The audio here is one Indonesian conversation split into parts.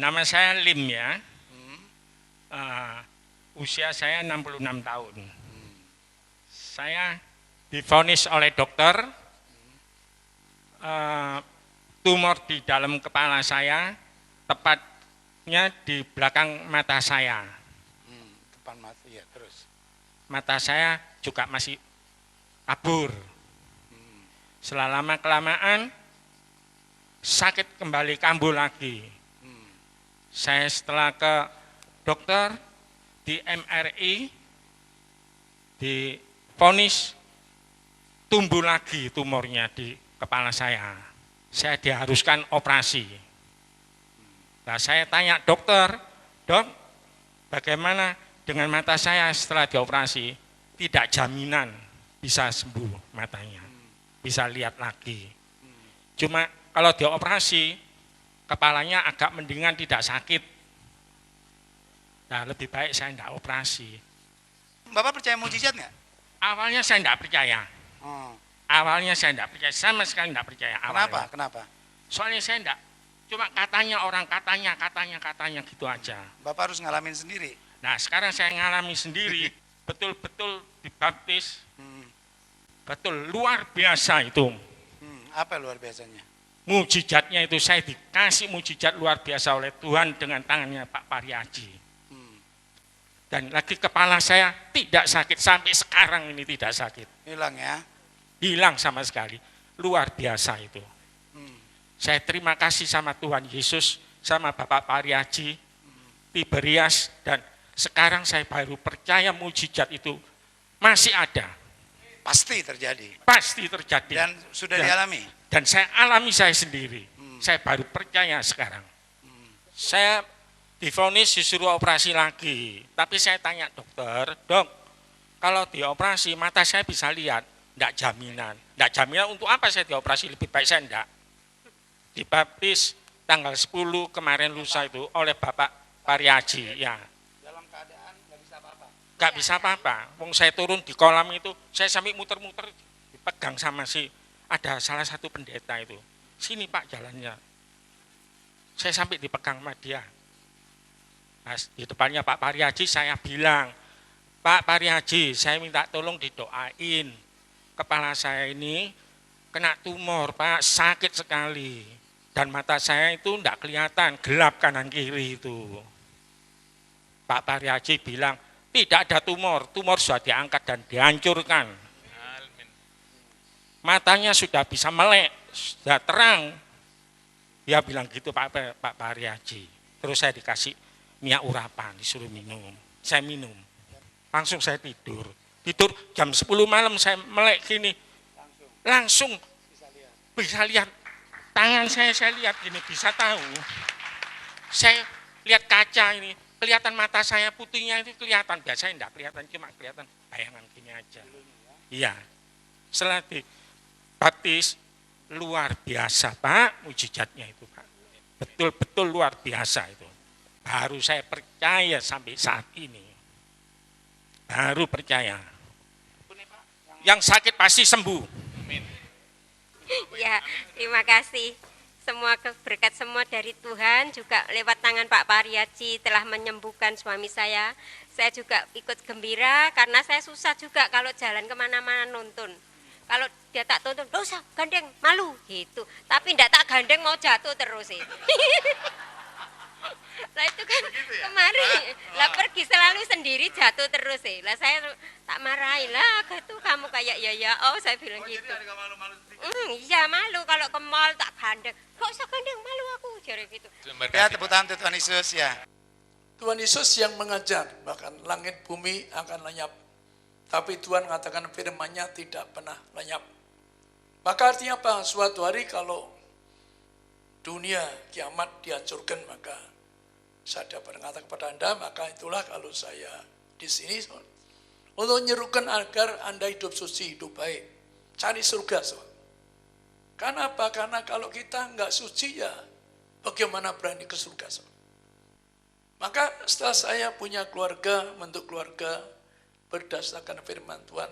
Nama saya Lim ya. Usia saya 66 tahun. Saya divonis oleh dokter tumor di dalam kepala saya, tepatnya di belakang mata saya. Depan mata ya, terus. Mata saya juga masih kabur. Selama kelamaan sakit kembali kambuh lagi. Saya setelah ke dokter di MRI divonis tumbuh lagi tumornya di kepala saya. Saya diharuskan operasi. Nah, saya tanya dokter, dok, bagaimana dengan mata saya setelah dioperasi? Tidak jaminan bisa sembuh matanya, bisa lihat lagi. Cuma kalau dioperasi, kepalanya agak mendingan, tidak sakit. Nah, lebih baik saya tidak operasi. Bapak percaya mujizat nggak? Awalnya saya tidak percaya. Awalnya saya tidak percaya, sama sekali tidak percaya. Kenapa? Awalnya. Kenapa? Soalnya saya tidak, cuma katanya orang katanya gitu aja. Bapak harus ngalamin sendiri. Nah, sekarang saya ngalami sendiri, betul-betul dibaptis, betul luar biasa itu. Apa luar biasanya? Mujizatnya itu, saya dikasih mujizat luar biasa oleh Tuhan dengan tangannya Pak Pariaji. Dan lagi kepala saya tidak sakit, sampai sekarang ini tidak sakit. Hilang ya? Hilang sama sekali, luar biasa itu. Saya terima kasih sama Tuhan Yesus, sama Bapak Pariaji, Tiberias, dan sekarang saya baru percaya mujizat itu masih ada. Pasti terjadi. Pasti terjadi. Dan sudah dialami? Dan saya alami saya sendiri. Saya baru percaya sekarang. Saya divonis disuruh operasi lagi. Tapi saya tanya dokter, dok, kalau dioperasi mata saya bisa lihat? Tidak jaminan. Tidak jaminan untuk apa saya dioperasi, lebih baik saya tidak. Dibaptis tanggal 10 kemarin lusa itu oleh Bapak Pariaji. Ya. Dalam keadaan nggak bisa apa-apa? Nggak bisa apa-apa. Wong saya turun di kolam itu, saya sampai muter-muter dipegang sama ada salah satu pendeta itu. Sini Pak jalannya. Saya sampai dipegang sama dia. Nah, di depannya Pak Pariaji saya bilang, Pak Pariaji, saya minta tolong didoain. Kepala saya ini kena tumor, Pak, sakit sekali. Dan mata saya itu enggak kelihatan, gelap kanan kiri itu. Pak Pariaji bilang, tidak ada tumor sudah diangkat dan dihancurkan. Matanya sudah bisa melek, sudah terang. Dia bilang gitu Pak Pariaji. Terus saya dikasih minyak urapan, disuruh minum. Saya minum. Langsung saya tidur. Tidur jam 10 malam saya melek gini. Langsung bisa lihat. Tangan saya lihat gini, bisa tahu. Saya lihat kaca ini, kelihatan mata saya putihnya itu kelihatan. Biasanya enggak kelihatan, cuma kelihatan bayangan gini aja. Iya. Setelah dibaptis, luar biasa Pak, mujizatnya itu Pak. Betul-betul luar biasa itu. Baru saya percaya sampai saat ini. Baru percaya. Yang sakit pasti sembuh. Ya, terima kasih. Semua berkat semua dari Tuhan, juga lewat tangan Pak Pariaji telah menyembuhkan suami saya. Saya juga ikut gembira karena saya susah juga kalau jalan kemana-mana nonton. Kalau dia tak tonton, dosa, gandeng, malu gitu. Tapi enggak tak gandeng mau jatuh terus sih. Lah itu kan kemarin, lah pergi selalu sendiri jatuh terus sih. Lah saya tak marahin lah, gitu kamu kayak ya, oh saya bilang gitu. Iya malu kalau ke mall tak gandeng. Gak usah gandeng, malu aku, jare gitu. Ya, tepuk tangan Tuhan Yesus ya. Tuhan Yesus yang mengajar, bahkan langit bumi akan lenyap. Tapi Tuhan mengatakan firman-Nya tidak pernah lenyap. Maka artinya apa? Suatu hari kalau dunia kiamat dihancurkan, maka saya dapat berkata kepada Anda, maka itulah kalau saya di sini untuk menyerukan agar Anda hidup suci, hidup baik, cari surga. Karena apa? Karena kalau kita enggak suci ya, bagaimana berani ke surga? Maka setelah saya punya keluarga, bentuk keluarga berdasarkan firman Tuhan,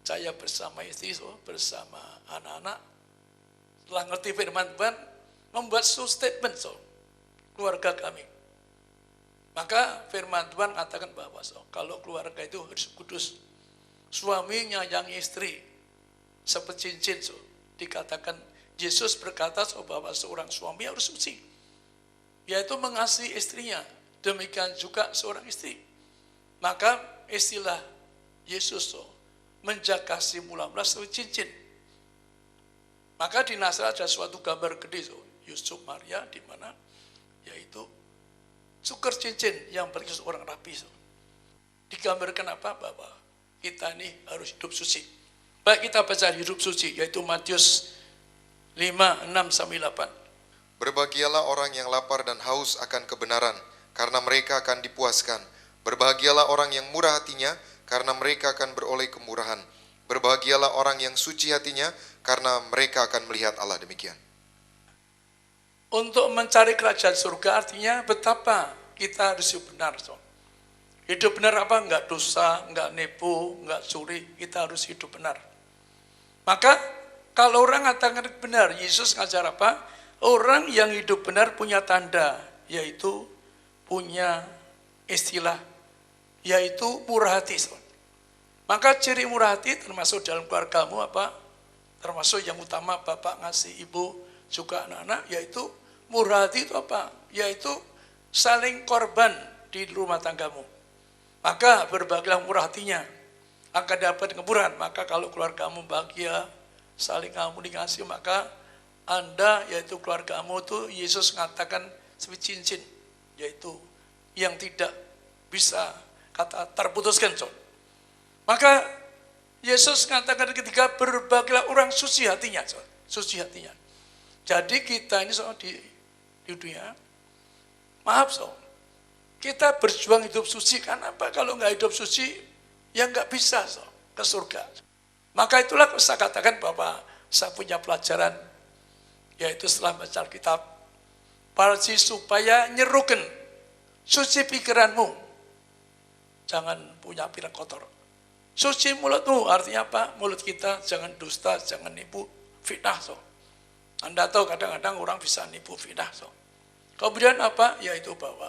saya bersama istri, bersama anak-anak, setelah ngerti firman Tuhan, membuat statement. keluarga kami. Maka firman Tuhan katakan bahwa kalau keluarga itu harus kudus. Suami menyayangi istri seperti cincin. Dikatakan Yesus berkata bahwa seorang suami harus suci, yaitu mengasihi istrinya. Demikian juga seorang istri. Maka istilah Yesus menjaga kasih mula-mula seperti cincin. Maka di Nazaret ada suatu gambar gede, Yusuf Maria, di mana yaitu cukur cincin yang bagi seorang rapi. Digambarkan apa? Bahwa kita ini harus hidup suci. Baik, kita baca hidup suci, yaitu Matius 5, 6-8. Berbahagialah orang yang lapar dan haus akan kebenaran, karena mereka akan dipuaskan. Berbahagialah orang yang murah hatinya, karena mereka akan beroleh kemurahan. Berbahagialah orang yang suci hatinya, karena mereka akan melihat Allah. Demikian. Untuk mencari kerajaan surga artinya betapa kita harus hidup benar. Hidup benar apa? Enggak dosa, enggak nipu, enggak curi. Kita harus hidup benar. Maka kalau orang mengatakan benar, Yesus ngajar apa? Orang yang hidup benar punya tanda, yaitu punya istilah, yaitu murah hati. Maka ciri murah hati termasuk dalam keluargamu apa? Termasuk yang utama bapak ngasih ibu juga anak-anak, yaitu murah hati itu apa? Yaitu saling korban di rumah tanggamu. Maka berbagilah murah hatinya, akan dapat kemurahan. Maka kalau keluargamu bahagia, saling ampuni kasih, maka Anda, yaitu keluargamu itu Yesus mengatakan seperti cincin, yaitu yang tidak bisa kata terputuskan. Maka Yesus mengatakan ketika berbagilah orang suci hatinya, suci hatinya. Jadi kita ini di dunia, maaf kita berjuang hidup suci, karena apa? Kalau nggak hidup suci, ya nggak bisa ke surga. Maka itulah saya katakan bahwa saya punya pelajaran, yaitu setelah baca Alkitab, supaya nyeruken, suci pikiranmu, jangan punya pikiran kotor. Suci mulutmu, artinya apa? Mulut kita jangan dusta, jangan nipu, fitnah. Anda tahu kadang-kadang orang bisa nipu, fitnah. Kemudian apa? Yaitu bahwa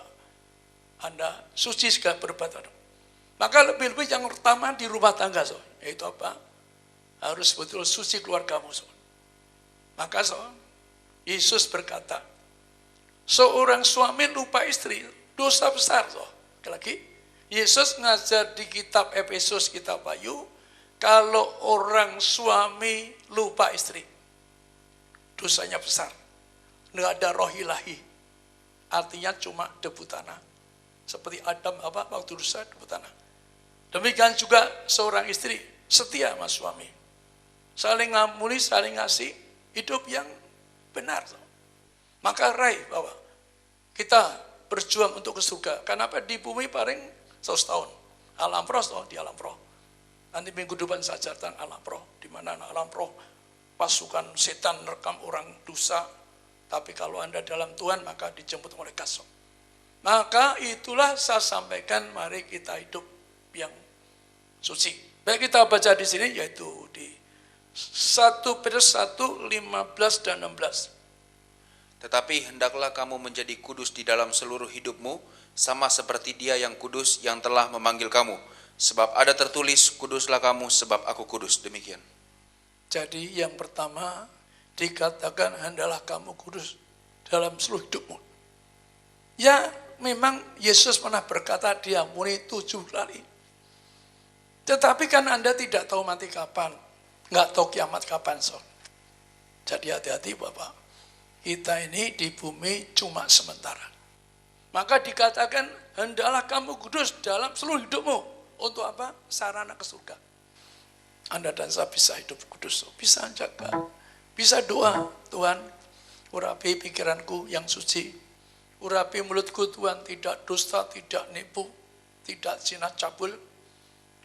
Anda suci segala perbuatan. Maka lebih-lebih yang pertama di rumah tangga, yaitu apa? Harus betul suci keluargamu. Maka Yesus berkata, seorang suami lupa istri, dosa besar. Lagi, Yesus ngajar di kitab Efesus, kitab Wahyu, kalau orang suami lupa istri, dosanya besar. Nggak ada roh ilahi. Artinya cuma debu tanah. Seperti Adam waktu dosa, debu tanah. Demikian juga seorang istri setia sama suami. Saling ngampuni, saling ngasih, hidup yang benar. Maka raih bahwa kita berjuang untuk ke surga. Kenapa di bumi paling 100 tahun. Alam roh, di alam roh. Nanti minggu depan saya ajarkan alam roh. Di mana alam roh pasukan setan rekam orang dosa. Tapi kalau Anda dalam Tuhan, maka dijemput oleh kasih. Maka itulah saya sampaikan, mari kita hidup yang suci. Baik, kita baca di sini, yaitu di 1 Petrus 1, 15 dan 16. Tetapi hendaklah kamu menjadi kudus di dalam seluruh hidupmu, sama seperti Dia yang kudus yang telah memanggil kamu. Sebab ada tertulis, kuduslah kamu sebab aku kudus. Demikian. Jadi yang pertama dikatakan hendaklah kamu kudus dalam seluruh hidupmu. Ya, memang Yesus pernah berkata diampuni 7 kali. Tetapi kan Anda tidak tahu mati kapan, nggak tahu kiamat kapan. Jadi hati-hati Bapak, kita ini di bumi cuma sementara. Maka dikatakan hendaklah kamu kudus dalam seluruh hidupmu. Untuk apa? Sarana ke surga. Anda dan saya bisa hidup kudus, bisa jaga, bisa doa, Tuhan urapi pikiranku yang suci, urapi mulutku Tuhan tidak dusta, tidak nipu, tidak zina cabul,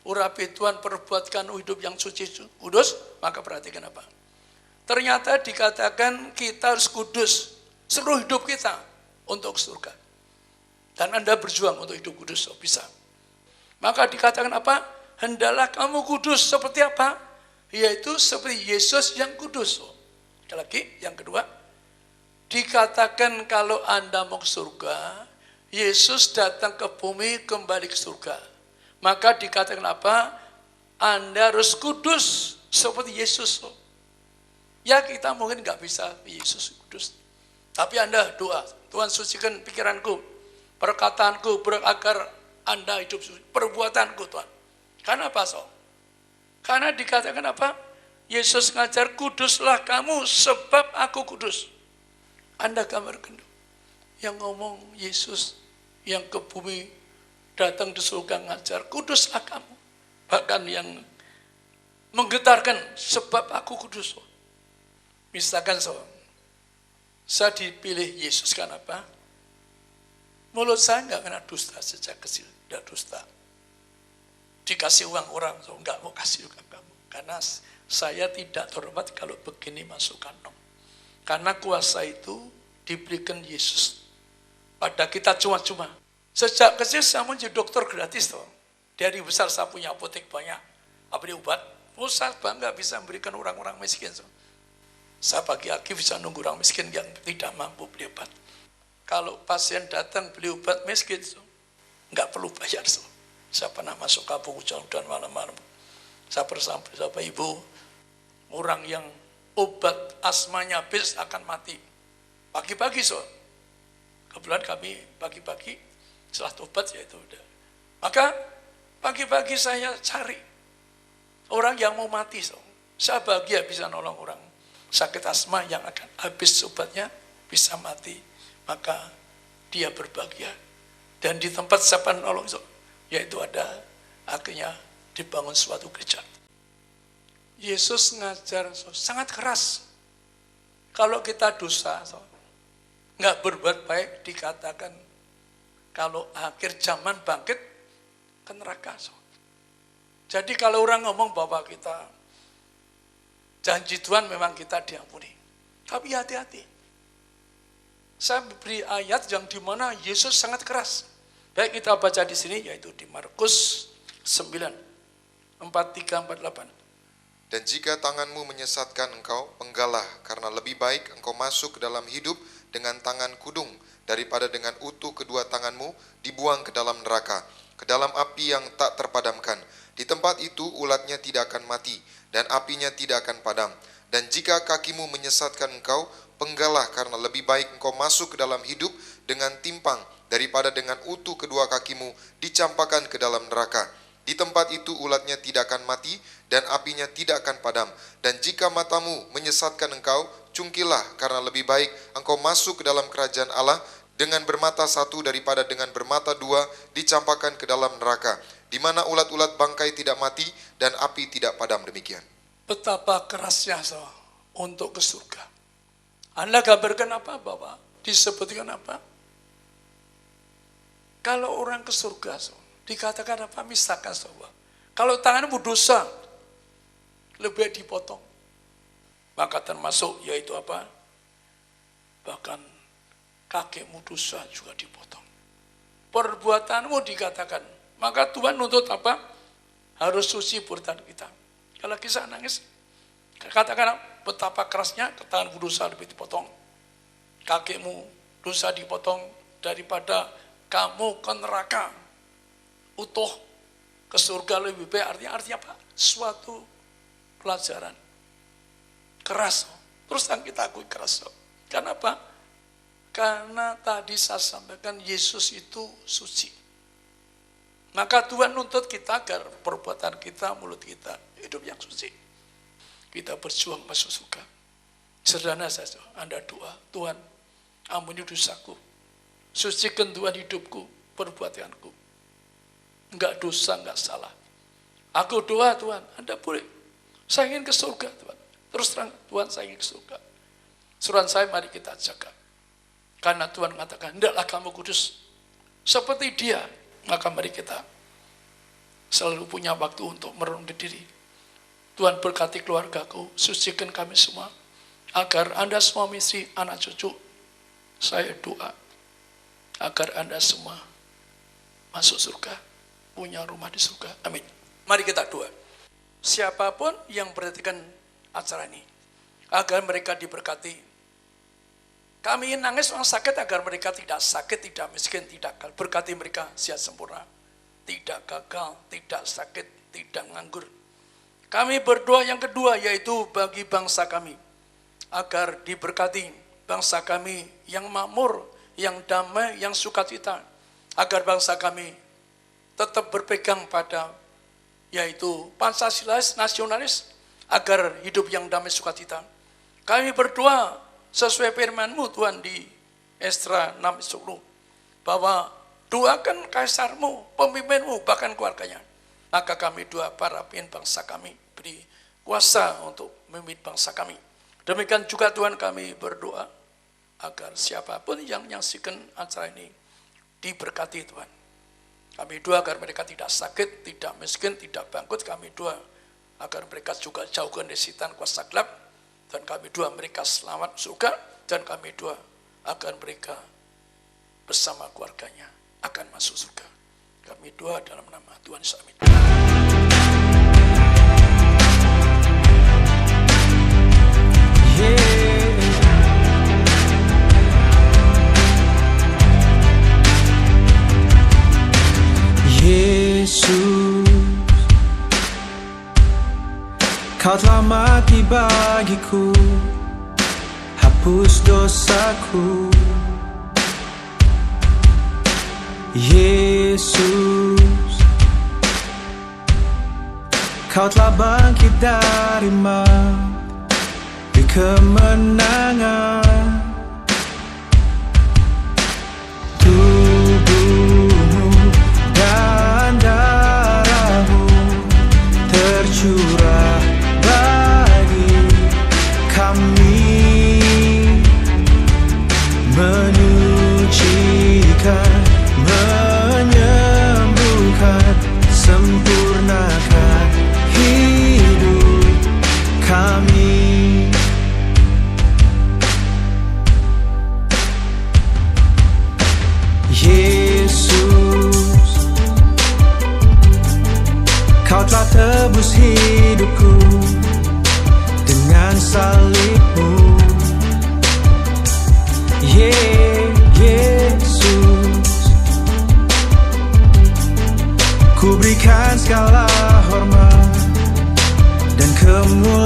urapi Tuhan perbuatkan hidup yang suci, kudus. Maka perhatikan apa? Ternyata dikatakan kita harus kudus seluruh hidup kita untuk surga. Dan Anda berjuang untuk hidup kudus, bisa. Maka dikatakan apa? Hendaklah kamu kudus seperti apa? Yaitu seperti Yesus yang kudus. Sekali lagi, yang kedua, dikatakan kalau Anda mau ke surga, Yesus datang ke bumi kembali ke surga. Maka dikatakan apa? Anda harus kudus seperti Yesus. Ya kita mungkin nggak bisa Yesus kudus. Tapi Anda doa, Tuhan sucikan pikiranku, perkataanku, agar Anda hidup suci, perbuatanku Tuhan. Karena apa so? Karena dikatakan apa? Yesus ngajar, kuduslah kamu sebab aku kudus. Anda gambarkan yang ngomong Yesus yang ke bumi datang di surga ngajar, kuduslah kamu. Bahkan yang menggetarkan sebab aku kudus. Misalkan so, saya dipilih Yesus kan apa? Mulut saya nggak kena dusta sejak kecil, tidak dusta. Dikasih uang orang, so nggak mau kasih juga kamu. Karena saya tidak terhormat kalau begini masuk kantong. Karena kuasa itu diberikan Yesus pada kita cuma-cuma. Sejak kecil saya mau jadi dokter gratis toh. Dari besar saya punya apotek banyak, beli obat. Saya bangga bisa memberikan orang-orang miskin. So. Saya pagi-pagi bisa nunggu orang miskin yang tidak mampu beli obat. Kalau pasien datang beli obat miskin, so, nggak perlu bayar. So. Saya pernah masuk kampung hujan-hujan malam-malam. Saya bersama ibu, orang yang obat asmanya habis akan mati. Pagi-pagi so. Kebetulan kami pagi-pagi setelah tobat ya itu udah. Maka pagi-pagi saya cari orang yang mau mati so. Saya bahagia bisa nolong orang sakit asma yang akan habis obatnya bisa mati. Maka dia berbahagia. Dan di tempat saya nolong so, yaitu ada akhirnya dibangun suatu gereja. Yesus ngajar so, sangat keras. Kalau kita dosa, so, nggak berbuat baik, dikatakan kalau akhir zaman bangkit ke neraka. So. Jadi kalau orang ngomong bahwa kita janji Tuhan memang kita diampuni. Tapi hati-hati. Saya beri ayat yang dimana Yesus sangat keras. Baik kita baca di sini yaitu di Markus 9, 43-48. Dan jika tanganmu menyesatkan engkau, penggalah, karena lebih baik engkau masuk ke dalam hidup dengan tangan kudung, daripada dengan utuh kedua tanganmu dibuang ke dalam neraka, ke dalam api yang tak terpadamkan. Di tempat itu ulatnya tidak akan mati, dan apinya tidak akan padam. Dan jika kakimu menyesatkan engkau, penggalah, karena lebih baik engkau masuk ke dalam hidup dengan timpang, daripada dengan utuh kedua kakimu dicampakkan ke dalam neraka. Di tempat itu ulatnya tidak akan mati, dan apinya tidak akan padam. Dan jika matamu menyesatkan engkau, cungkilah, karena lebih baik engkau masuk ke dalam kerajaan Allah dengan bermata satu daripada dengan bermata dua dicampakkan ke dalam neraka, di mana ulat-ulat bangkai tidak mati dan api tidak padam. Demikian. Betapa kerasnya so, untuk ke surga. Anda gambarkan apa Bapak? Disebutkan apa? Kalau orang ke surga, so, dikatakan apa? Misalkan, so, kalau tanganmu dosa, lebih dipotong. Maka termasuk yaitu apa? Bahkan kakimu dosa juga dipotong. Perbuatanmu dikatakan. Maka Tuhan nuntut apa? Harus suci perbuatan kita. Kalau kisah nangis, katakan betapa kerasnya tanganmu dosa lebih dipotong. Kakimu dosa dipotong daripada kamu ke neraka, utuh ke surga lebih baik. Artinya apa? Suatu pelajaran. Keras. Terus yang kita akui keras. Kenapa? Karena tadi saya sampaikan Yesus itu suci. Maka Tuhan nuntut kita agar perbuatan kita, mulut kita, hidup yang suci. Kita berjuang masuk surga. Sederhana saja, Anda doa, Tuhan ampuni dosaku. Sucikan Tuhan hidupku, perbuatanku. Enggak dosa, enggak salah. Aku doa Tuhan, Anda boleh. Saya ingin ke surga Tuhan. Terus terang, Tuhan saya ingin ke surga. Suruhan saya mari kita jaga. Karena Tuhan mengatakan, hendaklah kamu kudus. Seperti dia, maka mari kita selalu punya waktu untuk merenung diri. Tuhan berkati keluargaku, sucikan kami semua. Agar Anda semua misi anak cucu, saya doa. Agar Anda semua masuk surga, punya rumah di surga. Amin. Mari kita doa. Siapapun yang memperhatikan acara ini, agar mereka diberkati Kami nangis orang sakit agar mereka tidak sakit, tidak miskin, tidak gagal. Berkati mereka sehat sempurna, tidak gagal, tidak sakit, tidak nganggur. Kami berdoa yang kedua yaitu bagi bangsa kami, agar diberkati bangsa kami yang makmur, yang damai, yang sukacita, agar bangsa kami tetap berpegang pada yaitu Pancasilais, nasionalis, agar hidup yang damai sukacita. Kami berdoa sesuai firman-Mu Tuhan di Esra 6:10 bahwa doakan kaisarmu, pemimpinmu, bahkan keluarganya. Maka kami doa para pemimpin bangsa kami beri kuasa untuk memimpin bangsa kami. Demikian juga Tuhan kami berdoa agar siapapun yang menyaksikan acara ini diberkati Tuhan. Kami doa agar mereka tidak sakit, tidak miskin, tidak bangkrut. Kami doa agar mereka juga jauhkan dari setan kuasa gelap. Dan kami doa mereka selamat surga. Dan kami doa agar mereka bersama keluarganya akan masuk surga. Kami doa dalam nama Tuhan Yesus. Amin. Yesus, Kau telah mati bagiku, hapus dosaku. Yesus, Kau telah bangkit dari maut, di kemenangan. Tubuhmu dan darahmu tercurah bagi kami, menyucikan, menyembuhkan, sempurnakan hidup kami. Yesus, Kau telah tebus hidupku dengan salib-Mu. Yesus, ku berikan segala hormat dan kemuliaan